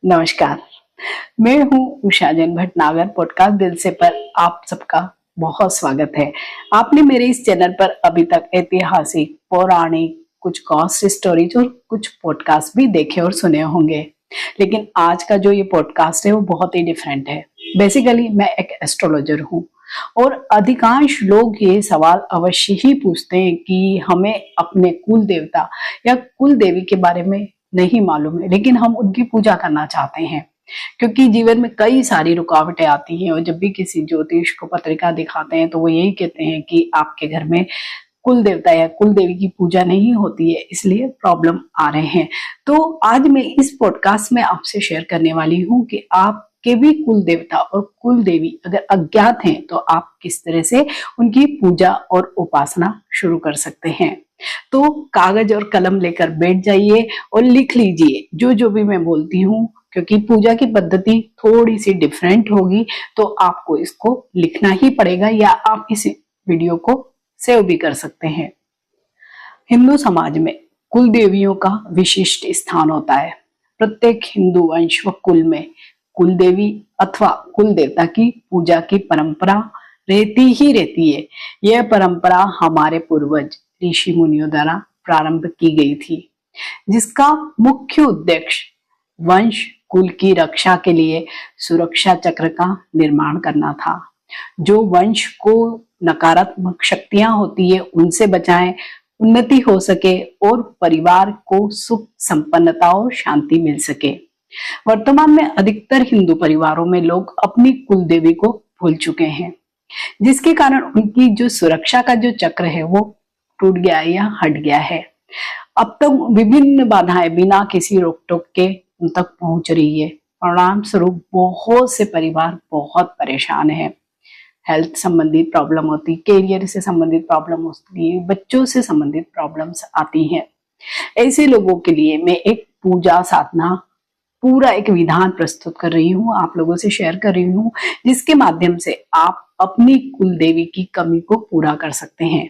नमस्कार। मैं हूँ उषा जैन भटनागर। पॉडकास्ट दिल से पर आप सबका बहुत स्वागत है। आपने मेरे इस चैनल पर अभी तक ऐतिहासिक, पौराणिक, कुछ गॉसिप स्टोरीज और कुछ पॉडकास्ट भी देखे और सुने होंगे, लेकिन आज का जो ये पॉडकास्ट है वो बहुत ही डिफरेंट है। बेसिकली मैं एक एस्ट्रोलॉजर हूँ और अधिकांश लोग ये सवाल अवश्य ही पूछते हैं कि हमें अपने कुल देवता या कुल देवी के बारे में नहीं मालूम है, लेकिन हम उनकी पूजा करना चाहते हैं क्योंकि जीवन में कई सारी रुकावटें आती हैं और जब भी किसी ज्योतिष को पत्रिका दिखाते हैं तो वो यही कहते हैं कि आपके घर में कुल देवता या कुल देवी की पूजा नहीं होती है, इसलिए प्रॉब्लम आ रहे हैं। तो आज मैं इस पॉडकास्ट में आपसे शेयर करने वाली हूँ कि आपके भी कुल देवता और कुल देवी अगर अज्ञात हैं तो आप किस तरह से उनकी पूजा और उपासना शुरू कर सकते हैं। तो कागज और कलम लेकर बैठ जाइए और लिख लीजिए जो जो भी मैं बोलती हूँ, क्योंकि पूजा की पद्धति थोड़ी सी डिफरेंट होगी तो आपको इसको लिखना ही पड़ेगा या आप इस वीडियो को सेव भी कर सकते हैं। हिंदू समाज में कुल देवियों का विशिष्ट स्थान होता है। प्रत्येक हिंदू वंश व कुल में कुल देवी अथवा कुल देवता की पूजा की परंपरा रहती ही रहती है। यह परंपरा हमारे पूर्वज ऋषि मुनियों द्वारा प्रारंभ की गई थी, जिसका मुख्य उद्देश्य वंश कुल की रक्षा के लिए सुरक्षा चक्र का निर्माण करना था, जो वंश को नकारात्मक शक्तियां होती है उनसे बचाएं, उन्नति हो सके और परिवार को सुख, संपन्नता और शांति मिल सके। वर्तमान में अधिकतर हिंदू परिवारों में लोग अपनी कुल देवी को भूल चुके हैं, जिसके कारण उनकी जो सुरक्षा का जो चक्र है वो टूट गया है या हट गया है। अब तक विभिन्न बाधाएं बिना किसी रोक टोक के उन तक पहुंच रही है। परिणाम स्वरूप बहुत से परिवार बहुत परेशान है। हेल्थ संबंधित प्रॉब्लम होती, कैरियर से संबंधित प्रॉब्लम होती है, बच्चों से संबंधित प्रॉब्लम्स आती हैं। ऐसे लोगों के लिए मैं एक पूजा साधना पूरा एक विधान प्रस्तुत कर रही हूँ, आप लोगों से शेयर कर रही हूँ, जिसके माध्यम से आप अपनी कुल देवी की कमी को पूरा कर सकते हैं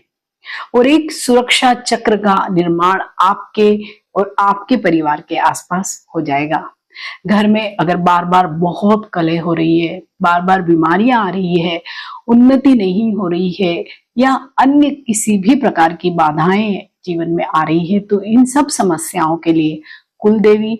और एक सुरक्षा चक्र का निर्माण आपके और आपके परिवार के आसपास हो जाएगा। घर में अगर बार बार बहुत कलह हो रही है, बार बार बीमारियां आ रही है, उन्नति नहीं हो रही है या अन्य किसी भी प्रकार की बाधाएं जीवन में आ रही है, तो इन सब समस्याओं के लिए कुल देवी,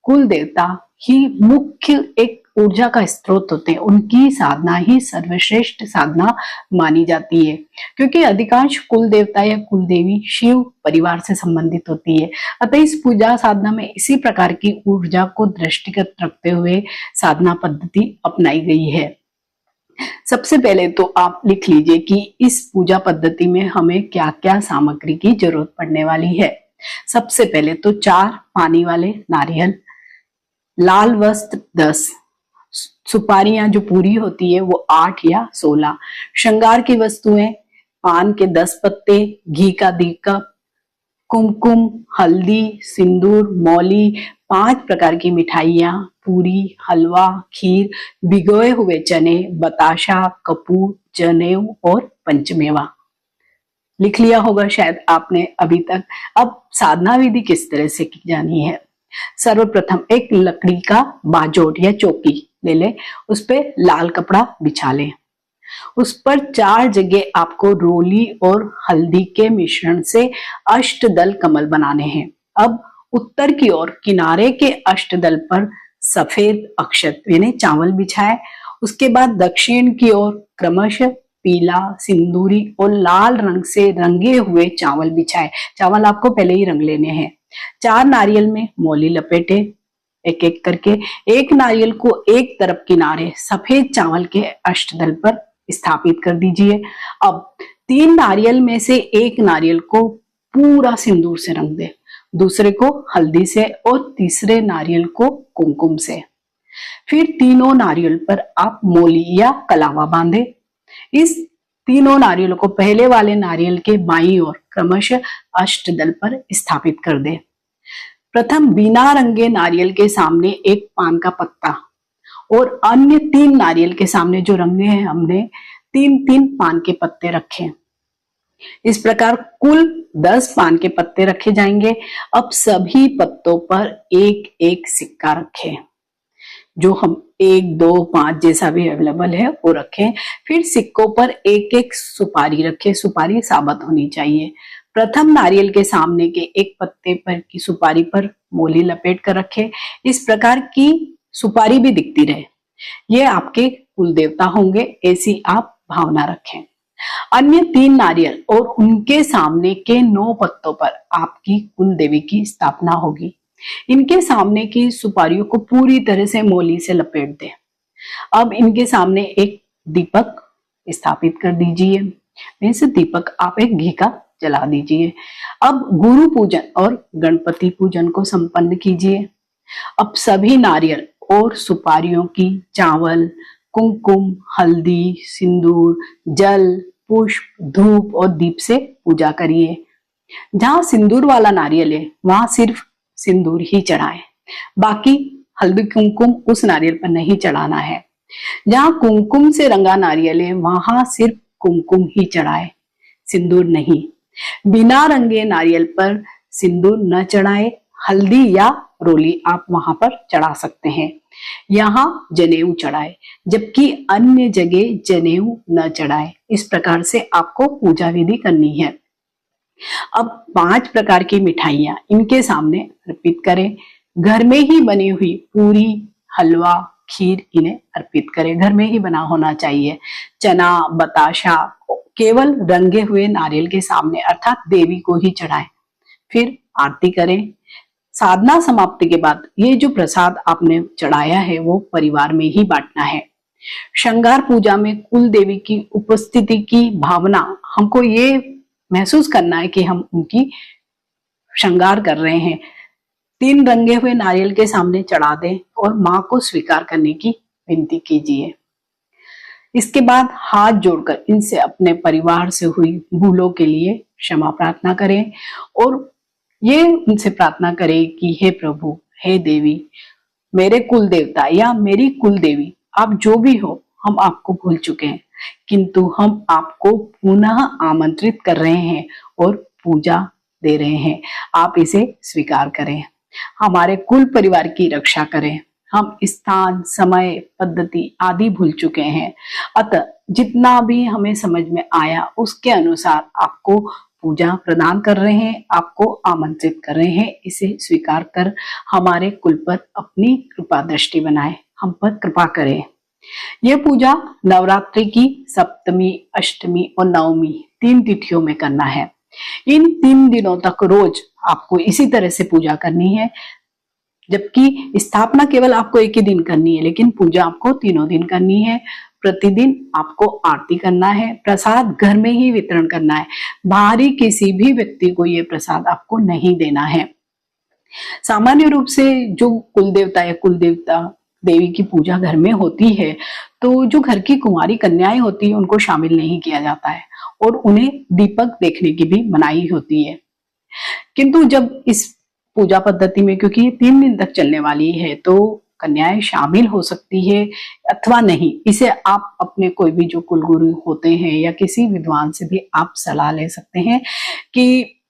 कुल देवता ही मुख्य एक ऊर्जा का स्रोत होते हैं। उनकी साधना ही सर्वश्रेष्ठ साधना मानी जाती है, क्योंकि अधिकांश कुल देवता या कुल देवी शिव परिवार से संबंधित होती है। अतः इस पूजा साधना में इसी प्रकार की ऊर्जा को दृष्टिगत रखते हुए साधना पद्धति अपनाई गई है। सबसे पहले तो आप लिख लीजिए कि इस पूजा पद्धति में हमें क्या क्या सामग्री की जरूरत पड़ने वाली है। सबसे पहले तो 4 पानी वाले नारियल, लाल वस्त्र 10, सुपारियां जो पूरी होती है वो 8 या 16, श्रृंगार की वस्तुएं पान के 10 पत्ते, घी का दीपक, कुमकुम, हल्दी, सिंदूर, मौली, 5 प्रकार की मिठाइयां, पूरी, हलवा, खीर, भिगोए हुए चने, बताशा, कपूर, जनेऊ और पंचमेवा। लिख लिया होगा शायद आपने अभी तक। अब साधना विधि किस तरह से की जानी है। सर्वप्रथम एक लकड़ी का बाजोट या चौकी ले ले, उस पर लाल कपड़ा बिछा ले, उस पर 4 जगह आपको रोली और हल्दी के मिश्रण से अष्टदल कमल बनाने हैं। अब उत्तर की ओर किनारे के अष्टदल पर सफेद अक्षत यानी चावल बिछाए। उसके बाद दक्षिण की ओर क्रमशः पीला, सिंदूरी और लाल रंग से रंगे हुए चावल बिछाए। चावल आपको पहले ही रंग लेने हैं। 4 नारियल में मौली लपेटे एक एक करके। एक नारियल को एक तरफ किनारे सफेद चावल के अष्टदल पर स्थापित कर दीजिए। अब 3 नारियल में से एक नारियल को पूरा सिंदूर से रंग दे, दूसरे को हल्दी से और तीसरे नारियल को कुमकुम से। फिर तीनों नारियल पर आप मोली या कलावा बांधे। इस तीनों नारियल को पहले वाले नारियल के बाईं ओर क्रमशः अष्टदल पर स्थापित कर दे। प्रथम बिना रंगे नारियल के सामने एक पान का पत्ता और अन्य 3 नारियल के सामने जो रंगे हैं हमने 3-3 पान के पत्ते रखे। इस प्रकार कुल 10 पान के पत्ते रखे जाएंगे। अब सभी पत्तों पर एक एक सिक्का रखें। जो हम 1, 2, 5 जैसा भी अवेलेबल है वो रखें। फिर सिक्कों पर एक एक सुपारी रखें, सुपारी साबुत होनी चाहिए। प्रथम नारियल के सामने के एक पत्ते पर की सुपारी पर मोली लपेट कर रखें। इस प्रकार की सुपारी भी दिखती रहे, ये आपके कुल देवता होंगे, ऐसी आप भावना रखें। अन्य 3 नारियल और उनके सामने के 9 पत्तों पर आपकी कुल देवी की स्थापना होगी। इनके सामने की सुपारियों को पूरी तरह से मोली से लपेट दें। अब इनके सामने एक दीपक स्थापित कर दीजिए। इस दीपक आप एक घी का जला दीजिए। अब गुरु पूजन और गणपति पूजन को संपन्न कीजिए। अब सभी नारियल और सुपारियों की चावल, कुमकुम, हल्दी, सिंदूर, जल, पुष्प, धूप और दीप से पूजा करिए। जहां सिंदूर वाला नारियल है वहां सिर्फ सिंदूर ही चढ़ाएं, बाकी हल्दी कुमकुम उस नारियल पर नहीं चढ़ाना है। जहां कुमकुम से रंगा नारियल है वहां सिर्फ कुमकुम ही चढ़ाए, सिंदूर नहीं। बिना रंगे नारियल पर सिंदूर न चढ़ाए, हल्दी या रोली आप वहां पर चढ़ा सकते हैं। यहाँ जनेऊ चढ़ाए, जबकि अन्य जगह जनेऊ न चढ़ाए। इस प्रकार से आपको पूजा विधि करनी है। अब 5 प्रकार की मिठाइयां इनके सामने अर्पित करें। घर में ही बनी हुई पूरी, हलवा, खीर इन्हें अर्पित करें। घर में ही बना होना चाहिए। चना, बताशा केवल रंगे हुए नारियल के सामने अर्थात देवी को ही चढ़ाएं। फिर आरती करें। साधना समाप्ति के बाद ये जो प्रसाद आपने चढ़ाया है वो परिवार में ही बांटना है। श्रृंगार पूजा में कुल देवी की उपस्थिति की भावना हमको ये महसूस करना है कि हम उनकी श्रृंगार कर रहे हैं। 3 रंगे हुए नारियल के सामने चढ़ा दें और मां को स्वीकार करने की विनती कीजिए। इसके बाद हाथ जोड़कर इनसे अपने परिवार से हुई भूलों के लिए क्षमा प्रार्थना करें और ये उनसे प्रार्थना करें कि हे प्रभु, हे देवी, मेरे कुल देवता या मेरी कुल देवी, आप जो भी हो, हम आपको भूल चुके हैं, किंतु हम आपको पुनः आमंत्रित कर रहे हैं और पूजा दे रहे हैं। आप इसे स्वीकार करें, हमारे कुल परिवार की रक्षा करें। हम स्थान, समय, पद्धति आदि भूल चुके हैं, अतः जितना भी हमें समझ में आया उसके अनुसार आपको पूजा प्रदान कर रहे हैं, आपको आमंत्रित कर रहे हैं। इसे स्वीकार कर हमारे कुल पर अपनी कृपा दृष्टि बनाए, हम पर कृपा करें। यह पूजा नवरात्रि की सप्तमी, अष्टमी और नवमी 3 तिथियों में करना है। इन 3 दिनों तक रोज आपको इसी तरह से पूजा करनी है, जबकि स्थापना केवल आपको एक ही दिन करनी है, लेकिन पूजा आपको तीनों दिन करनी है। प्रतिदिन आपको आरती करना है, प्रसाद घर में ही वितरण करना है, बाहरी किसी भी व्यक्ति को यह प्रसाद आपको नहीं देना है। सामान्य रूप से जो कुल देवता या कुल देवता देवी की पूजा घर में होती है तो जो घर की कुंवारी कन्याएं होती है उनको शामिल नहीं किया जाता है और उन्हें दीपक देखने की भी मनाही होती है। किंतु जब इस पूजा पद्धति में, क्योंकि ये 3 दिन तक चलने वाली है, तो कन्याएं शामिल हो सकती है अथवा नहीं, इसे आप अपने कोई भी जो कुलगुरु होते हैं या किसी विद्वान से भी आप सलाह ले सकते हैं कि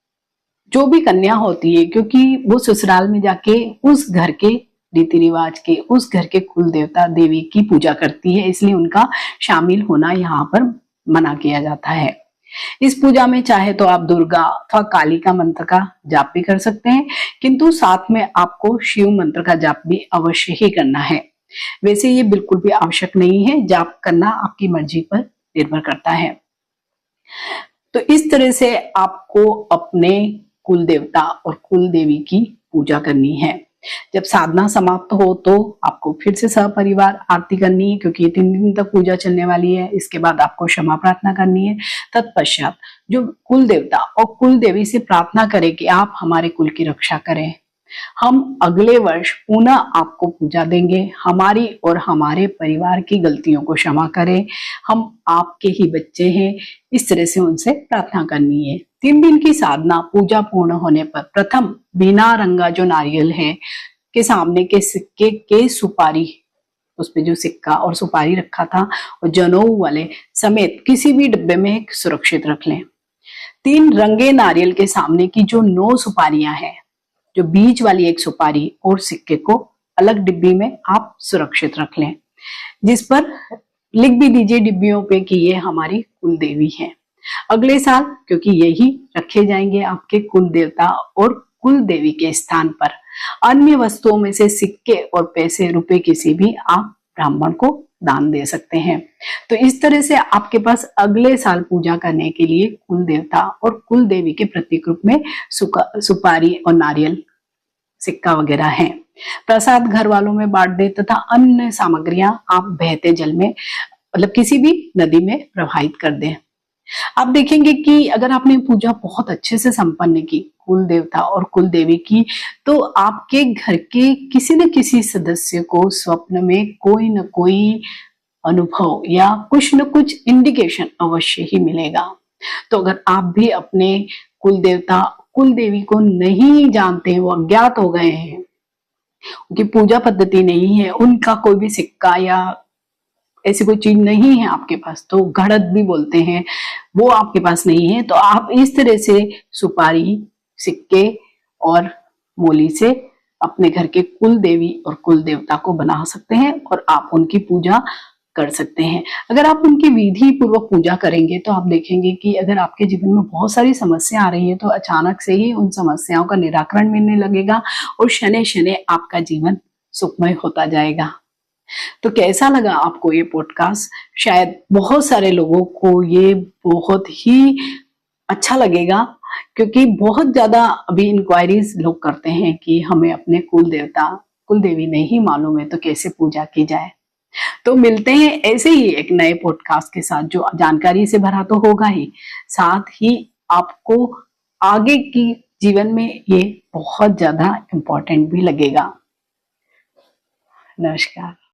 जो भी कन्या होती है, क्योंकि वो ससुराल में जाके उस घर के रीति रिवाज के, उस घर के कुल देवता देवी की पूजा करती है, इसलिए उनका शामिल होना यहाँ पर मना किया जाता है। इस पूजा में चाहे तो आप दुर्गा अथवा काली का मंत्र का जाप भी कर सकते हैं, किंतु साथ में आपको शिव मंत्र का जाप भी अवश्य ही करना है। वैसे ये बिल्कुल भी आवश्यक नहीं है, जाप करना आपकी मर्जी पर निर्भर करता है। तो इस तरह से आपको अपने कुल देवता और कुल देवी की पूजा करनी है। जब साधना समाप्त हो तो आपको फिर से सपरिवार आरती करनी है, क्योंकि ये 3 दिन तक पूजा चलने वाली है। इसके बाद आपको क्षमा प्रार्थना करनी है। तत्पश्चात जो कुल देवता और कुल देवी से प्रार्थना करें कि आप हमारे कुल की रक्षा करें। हम अगले वर्ष पुनः आपको पूजा देंगे, हमारी और हमारे परिवार की गलतियों को क्षमा करें, हम आपके ही बच्चे हैं, इस तरह से उनसे प्रार्थना करनी है। 3 दिन की साधना पूजा पूर्ण होने पर प्रथम बिना रंगा जो नारियल है के सामने के सिक्के के सुपारी, उसपे जो सिक्का और सुपारी रखा था और जनेऊ वाले समेत किसी भी डिब्बे में सुरक्षित रख लें। 3 रंगे नारियल के सामने की जो 9 सुपारियां हैं, जो बीच वाली एक सुपारी और सिक्के को अलग डिब्बी में आप सुरक्षित रख लें, जिस पर लिख भी दीजिए डिब्बियों पे कि ये हमारी कुल देवी है। अगले साल क्योंकि यही रखे जाएंगे आपके कुल देवता और कुल देवी के स्थान पर अन्य वस्तुओं में से सिक्के और पैसे रुपए किसी भी आप ब्राह्मण को दान दे सकते हैं। तो इस तरह से आपके पास अगले साल पूजा करने के लिए कुल देवता और कुल देवी के प्रतीक रूप में सुपारी और नारियल सिक्का वगैरह है। प्रसाद घर वालों में बांट दे तथा अन्य सामग्रियां आप बहते जल में मतलब किसी भी नदी में प्रवाहित कर दें। आप देखेंगे कि अगर आपने पूजा बहुत अच्छे से संपन्न की कुल देवता और कुल देवी की, तो आपके घर के किसी न किसी सदस्य को स्वप्न में कोई न कोई अनुभव या कुछ न कुछ इंडिकेशन अवश्य ही मिलेगा। तो अगर आप भी अपने कुल देवता कुल देवी को नहीं जानते, वो अज्ञात हो गए हैं, उनकी पूजा पद्धति नहीं है, उनका कोई भी सिक्का या ऐसी कोई चीज नहीं है आपके पास, तो घड़त भी बोलते हैं, वो आपके पास नहीं है, तो आप इस तरह से सुपारी, सिक्के और मोली से अपने घर के कुल देवी और कुल देवता को बना सकते हैं और आप उनकी पूजा कर सकते हैं। अगर आप उनकी विधि पूर्वक पूजा करेंगे तो आप देखेंगे कि अगर आपके जीवन में बहुत सारी समस्या आ रही है तो अचानक से ही उन समस्याओं का निराकरण मिलने लगेगा और शनै शनै आपका जीवन सुखमय होता जाएगा। तो कैसा लगा आपको ये पॉडकास्ट? शायद बहुत सारे लोगों को ये बहुत ही अच्छा लगेगा, क्योंकि बहुत ज्यादा अभी इंक्वायरीज लोग करते हैं कि हमें अपने कुल देवता कुल देवी नहीं मालूम है तो कैसे पूजा की जाए। तो मिलते हैं ऐसे ही एक नए पॉडकास्ट के साथ जो जानकारी से भरा तो होगा ही, साथ ही आपको आगे की जीवन में ये बहुत ज्यादा इम्पोर्टेंट भी लगेगा। नमस्कार।